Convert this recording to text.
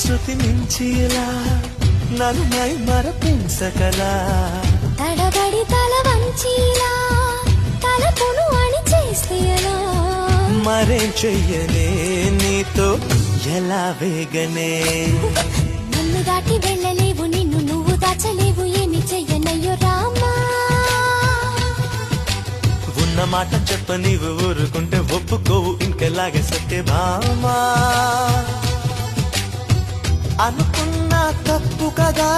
శృతి మించిలా నన్ను మై మరపించకలా తడబడి తల వంచిలా తలపును అని చేస్తేలా మరేం చెయ్యనే నీతో ఎలా వేగనే నన్ను దాటి వెళ్ళలేవు నిన్ను నువ్వు దాచలేవు ఏమి చెయ్యనయ్యో రామా ఉన్న మాట చెప్ప నీవు ఊరుకుంటే ఒప్పుకోవు ఇంకెలాగే సత్యభామా అనుకున్నా తప్పు కదా